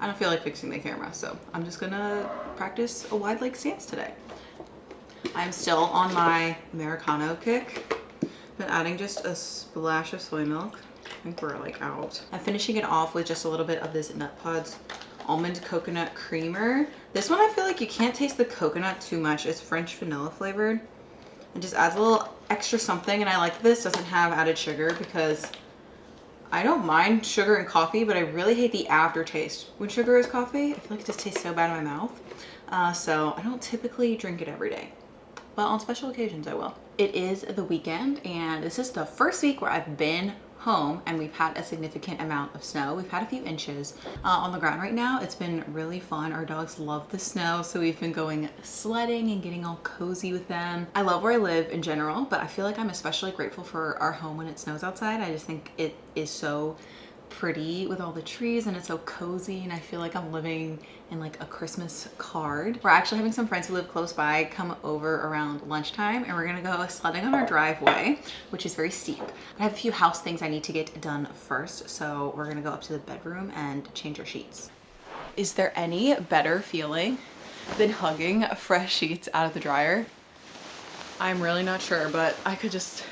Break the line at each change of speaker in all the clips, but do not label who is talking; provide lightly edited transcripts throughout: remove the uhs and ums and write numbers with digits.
I don't feel like fixing the camera, so I'm just gonna practice a wide leg stance today. I'm still on my Americano kick. Been adding just a splash of soy milk. I think we're like out. I'm finishing it off with just a little bit of this Nut Pods almond coconut creamer. This one I feel like you can't taste the coconut too much. It's French vanilla flavored. It just adds a little extra something, and I like this doesn't have added sugar because I don't mind sugar in coffee, but I really hate the aftertaste when sugar is coffee. I feel like it just tastes so bad in my mouth. So I don't typically drink it every day, but on special occasions I will. It is the weekend, and this is the first week where I've been home and we've had a significant amount of snow. We've had a few inches on the ground right now. It's been really fun. Our dogs love the snow, so we've been going sledding and getting all cozy with them. I love where I live in general, but I feel like I'm especially grateful for our home when it snows outside. I just think it is so pretty with all the trees, and it's so cozy, and I feel like I'm living in like a Christmas card. We're actually having some friends who live close by come over around lunchtime, and we're gonna go sledding on our driveway, which is very steep. I have a few house things I need to get done first, so we're gonna go up to the bedroom and change our sheets. Is there any better feeling than hugging fresh sheets out of the dryer? I'm really not sure, but I could just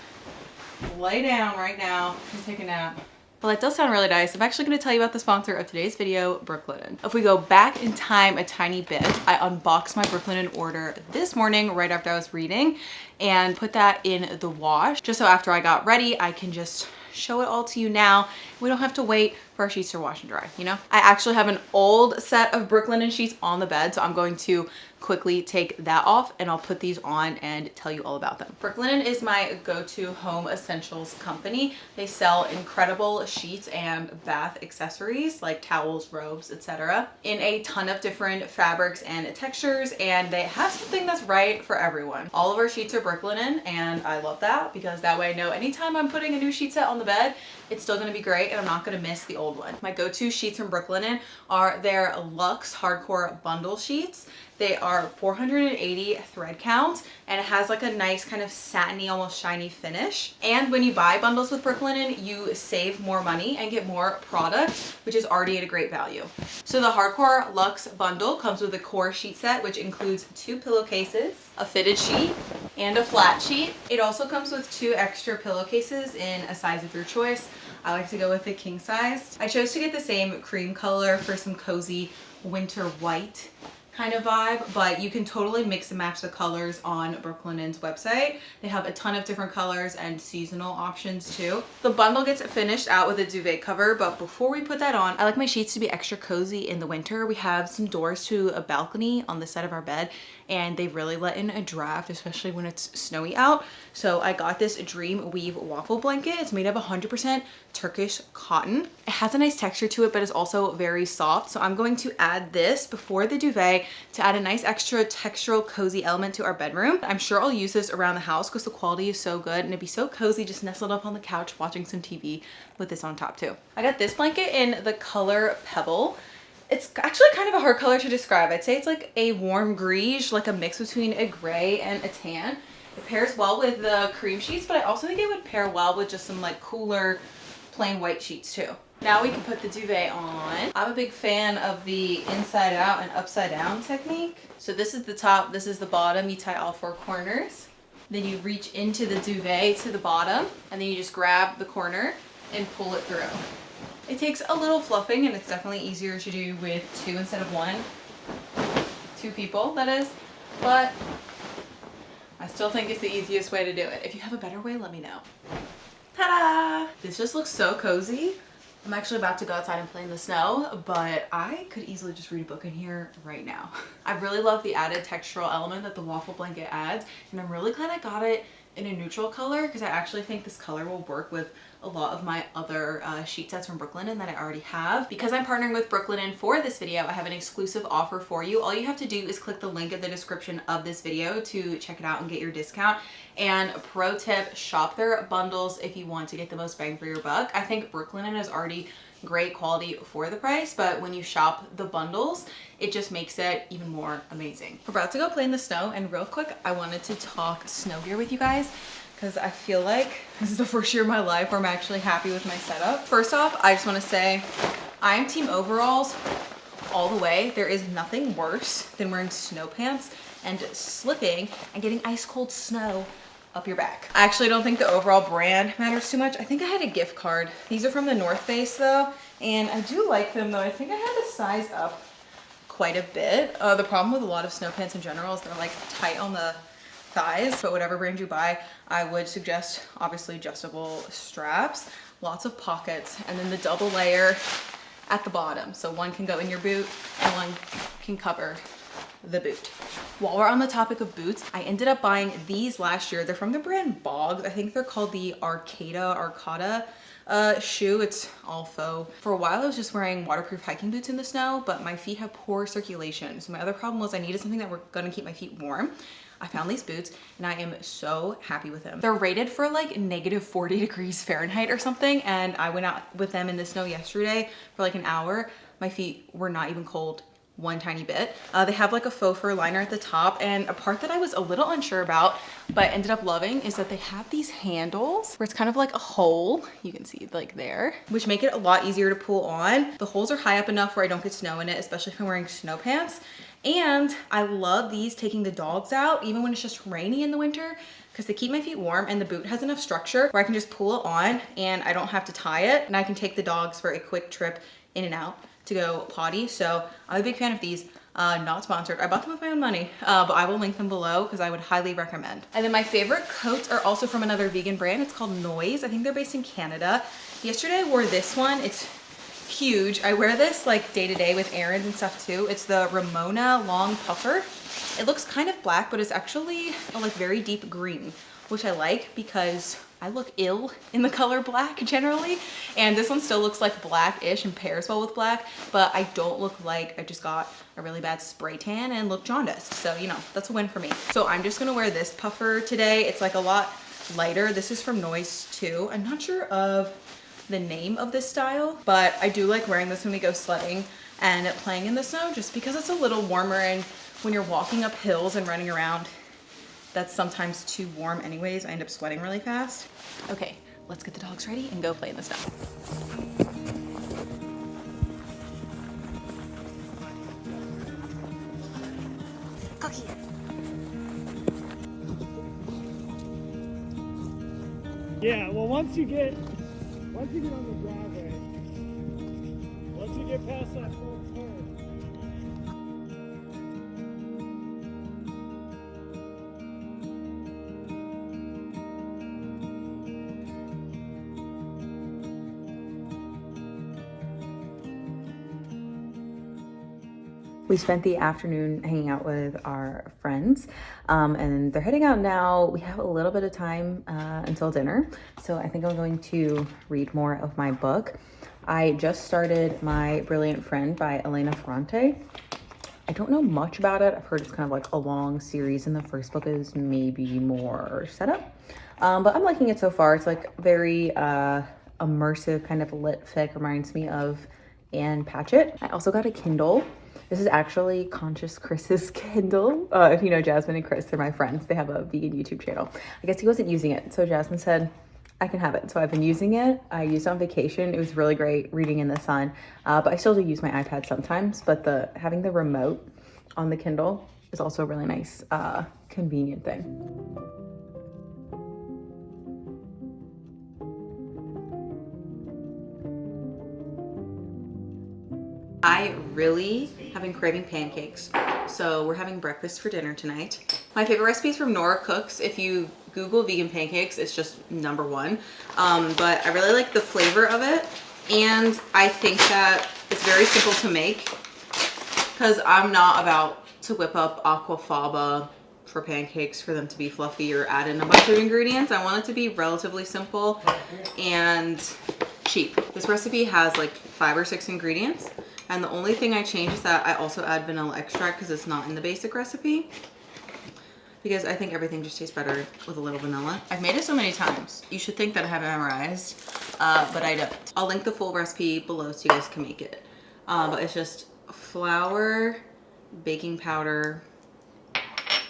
lay down right now and take a nap. Well, that does sound really nice. I'm actually going to tell you about the sponsor of today's video, Brooklinen. If we go back in time a tiny bit, I unboxed my Brooklinen order this morning right after I was reading and put that in the wash. Just so after I got ready, I can just show it all to you now. We don't have to wait for our sheets to wash and dry, you know? I actually have an old set of Brooklinen sheets on the bed, so I'm going to quickly take that off and I'll put these on and tell you all about them. Brooklinen is my go-to home essentials company. They sell incredible sheets and bath accessories like towels, robes, etc. in a ton of different fabrics and textures, and they have something that's right for everyone. All of our sheets are Brooklinen, and I love that because that way I know anytime I'm putting a new sheet set on the bed, it's still gonna be great and I'm not gonna miss the old one. My go-to sheets from Brooklinen are their Luxe Hardcore Bundle Sheets. They are 480 thread count, and it has like a nice kind of satiny, almost shiny finish. And when you buy bundles with Brooklinen, you save more money and get more product, which is already at a great value. So the Hardcore Luxe bundle comes with a core sheet set, which includes 2 pillowcases, a fitted sheet, and a flat sheet. It also comes with 2 extra pillowcases in a size of your choice. I like to go with the king size. I chose to get the same cream color for some cozy winter white kind of vibe, but you can totally mix and match the colors on Brooklinen's website. They have a ton of different colors and seasonal options too. The bundle gets finished out with a duvet cover, but before we put that on, I like my sheets to be extra cozy in the winter. We have some doors to a balcony on the side of our bed, and they really let in a draft, especially when it's snowy out. So I got this Dreamweave waffle blanket. It's made of 100% Turkish cotton. It has a nice texture to it, but it's also very soft. So I'm going to add this before the duvet to add a nice extra textural cozy element to our bedroom. I'm sure I'll use this around the house because the quality is so good, and it'd be so cozy just nestled up on the couch watching some TV with this on top too. I got this blanket in the color Pebble. It's actually kind of a hard color to describe. I'd say it's like a warm greige, like a mix between a gray and a tan. It pairs well with the cream sheets, but I also think it would pair well with just some like cooler plain white sheets too. Now we can put the duvet on. I'm a big fan of the inside out and upside down technique. So this is the top, this is the bottom. You tie all 4 corners. Then you reach into the duvet to the bottom, and then you just grab the corner and pull it through. It takes a little fluffing, and it's definitely easier to do with 2 instead of 1. 2 people, that is. But I still think it's the easiest way to do it. If you have a better way, let me know. Ta-da! This just looks so cozy. I'm actually about to go outside and play in the snow, but I could easily just read a book in here right now. I really love the added textural element that the waffle blanket adds, and I'm really glad I got it in a neutral color because I actually think this color will work with a lot of my other sheet sets from Brooklinen that I already have. Because I'm partnering with Brooklinen for this video, I have an exclusive offer for you. All you have to do is click the link in the description of this video to check it out and get your discount. And pro tip, shop their bundles if you want to get the most bang for your buck. I think Brooklinen is already great quality for the price, but when you shop the bundles, it just makes it even more amazing. We're about to go play in the snow, and real quick, I wanted to talk snow gear with you guys because I feel like this is the first year of my life where I'm actually happy with my setup. First off, I just want to say I am team overalls all the way. There is nothing worse than wearing snow pants and slipping and getting ice cold snow up your back. I actually don't think the overall brand matters too much. I think I had a gift card. These are from the North Face though, and I do like them though. I think I had to size up quite a bit. The problem with a lot of snow pants in general is they're like tight on the thighs, but whatever brand you buy, I would suggest obviously adjustable straps, lots of pockets, and then the double layer at the bottom. So one can go in your boot and one can cover the boot. While we're on the topic of boots, I ended up buying these last year. They're from the brand Boggs. I think they're called the Arcata shoe. It's all faux. For a while I was just wearing waterproof hiking boots in the snow, but my feet have poor circulation. So my other problem was I needed something that were gonna keep my feet warm. I found these boots and I am so happy with them. They're rated for like -40 degrees Fahrenheit or something, and I went out with them in the snow yesterday for like an hour. My feet were not even cold one tiny bit. They have like a faux fur liner at the top, and a part that I was a little unsure about but ended up loving is that they have these handles where it's kind of like a hole, you can see like there, which make it a lot easier to pull on. The holes are high up enough where I don't get snow in it, especially if I'm wearing snow pants. And I love these taking the dogs out even when it's just rainy in the winter, because they keep my feet warm, and the boot has enough structure where I can just pull it on and I don't have to tie it, and I can take the dogs for a quick trip in and out to go potty. So I'm a big fan of these. Not sponsored. I bought them with my own money, but I will link them below because I would highly recommend. And then my favorite coats are also from another vegan brand. It's called Noise. I think they're based in Canada. Yesterday I wore this one. It's huge. I wear this like day to day with errands and stuff too. It's the Ramona Long Puffer. It looks kind of black, but it's actually a like very deep green, which I like because I look ill in the color black generally, and this one still looks like black-ish and pairs well with black, but I don't look like I just got a really bad spray tan and look jaundiced. So, you know, that's a win for me. So I'm just gonna wear this puffer today. It's like a lot lighter. This is from Noise too. I'm not sure of the name of this style, but I do like wearing this when we go sledding and playing in the snow just because it's a little warmer, and when you're walking up hills and running around, that's sometimes too warm anyways. I end up sweating really fast. Okay, let's get the dogs ready and go play in the snow. Cookie.
Yeah, well once you get on the driveway, once you get past that full turn,
we spent the afternoon hanging out with our friends, and they're heading out now. We have a little bit of time until dinner, so I think I'm going to read more of my book. I just started My Brilliant Friend by Elena Ferrante. I don't know much about it. I've heard it's kind of like a long series, and the first book is maybe more setup, but I'm liking it so far. It's like very immersive, kind of lit fic, reminds me of Anne Patchett. I also got a Kindle. This is actually Conscious Chris's Kindle. If you know Jasmine and Chris, they're my friends. They have a vegan YouTube channel. I guess he wasn't using it, so Jasmine said, I can have it. So I've been using it. I used it on vacation. It was really great reading in the sun, but I still do use my iPad sometimes, but having the remote on the Kindle is also a really nice, convenient thing.
I really have been craving pancakes, so we're having breakfast for dinner tonight. My favorite recipe is from Nora Cooks. If you Google vegan pancakes, it's just #1. But I really like the flavor of it. And I think that it's very simple to make because I'm not about to whip up aquafaba for pancakes for them to be fluffy or add in a bunch of ingredients. I want it to be relatively simple and cheap. This recipe has like 5 or 6 ingredients, and the only thing I change is that I also add vanilla extract because it's not in the basic recipe, because I think everything just tastes better with a little vanilla. I've made it so many times. You should think that I have it memorized, but I don't. I'll link the full recipe below so you guys can make it. But it's just flour, baking powder,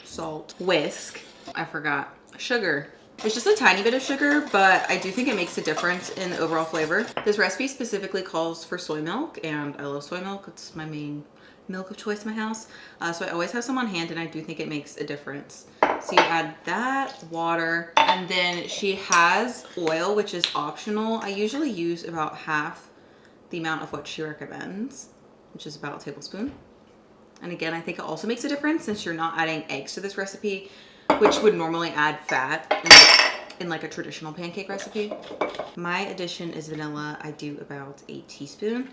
salt, whisk, I forgot, sugar. It's just a tiny bit of sugar, but I do think it makes a difference in the overall flavor. This recipe specifically calls for soy milk, and I love soy milk. It's my main milk of choice in my house. So I always have some on hand, and I do think it makes a difference. So you add that, water, and then she has oil, which is optional. I usually use about half the amount of what she recommends, which is about a tablespoon. And again, I think it also makes a difference since you're not adding eggs to this recipe, which would normally add fat in like a traditional pancake recipe. My addition is vanilla. I do about a teaspoon.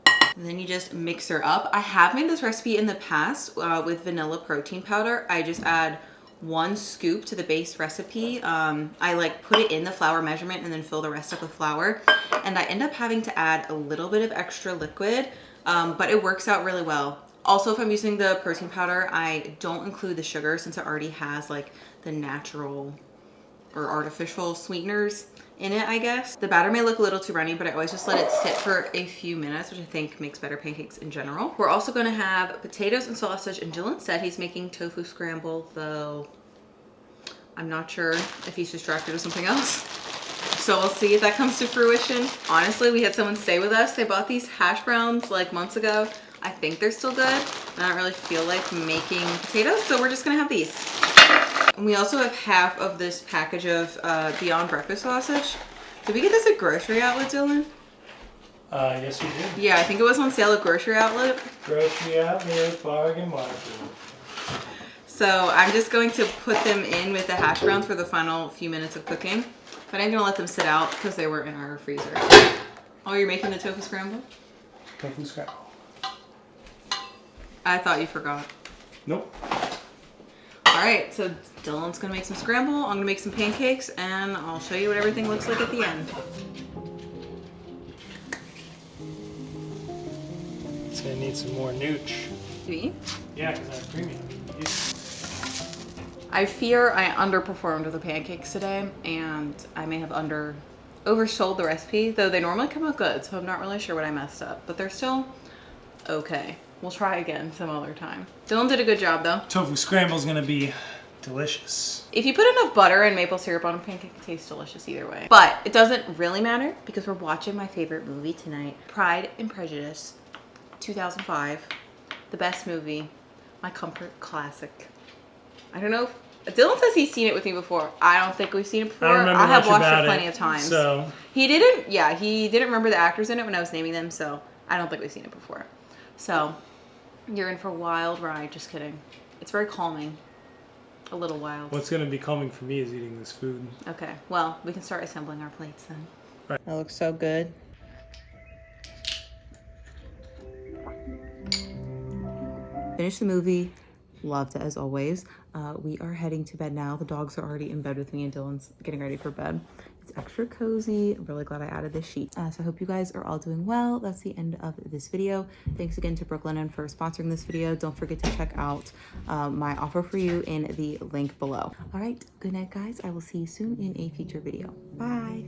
And then you just mix her up. I have made this recipe in the past with vanilla protein powder. I just add 1 scoop to the base recipe. I like put it in the flour measurement and then fill the rest up with flour. And I end up having to add a little bit of extra liquid, but it works out really well. Also, if I'm using the protein powder, I don't include the sugar since it already has like the natural or artificial sweeteners in it, I guess. The batter may look a little too runny, but I always just let it sit for a few minutes, which I think makes better pancakes in general. We're also gonna have potatoes and sausage, and Dylan said he's making tofu scramble, though I'm not sure if he's distracted with something else. So we'll see if that comes to fruition. Honestly, we had someone stay with us. They bought these hash browns like months ago. I think they're still good. I don't really feel like making potatoes, so we're just gonna have these. And we also have half of this package of Beyond Breakfast sausage. Did we get this at Grocery Outlet, Dylan?
Yes, we did.
Yeah, I think it was on sale at Grocery Outlet.
Grocery Outlet, bargain market.
So I'm just going to put them in with the hash browns for the final few minutes of cooking. But I'm gonna let them sit out because they were in our freezer. Oh, you're making the tofu scramble?
Tofu scramble.
I thought you forgot.
Nope.
All right, so Dylan's gonna make some scramble. I'm gonna make some pancakes, and I'll show you what everything looks like at the end.
It's gonna need some more nooch.
Me?
Yeah, because I have premium.
I fear I underperformed with the pancakes today, and I may have oversold the recipe, though they normally come out good, so I'm not really sure what I messed up, but they're still okay. We'll try again some other time. Dylan did a good job, though.
Tofu scramble is gonna be delicious.
If you put enough butter and maple syrup on a pancake, it tastes delicious either way. But it doesn't really matter because we're watching my favorite movie tonight, Pride and Prejudice, 2005. The best movie, my comfort classic. I don't know if Dylan says he's seen it with me before. I don't think we've seen it before.
I don't remember
I have
much
watched
about
it plenty of times.
So
He didn't remember the actors in it when I was naming them, so I don't think we've seen it before. So you're in for a wild ride. Just kidding. It's very calming. A little wild.
what's gonna be coming for me is eating this food.
Okay, well, we can start assembling our plates then.
Right.
That looks so good. Finished the movie. Loved it as always. We are heading to bed now. The dogs are already in bed with me and Dylan's getting ready for bed. It's extra cozy. I'm really glad I added this sheet. So I hope you guys are all doing well. That's the end of this video. Thanks again to Brooklinen for sponsoring this video. Don't forget to check out my offer for you in the link below. All right, good night guys. I will see you soon in a future video. Bye.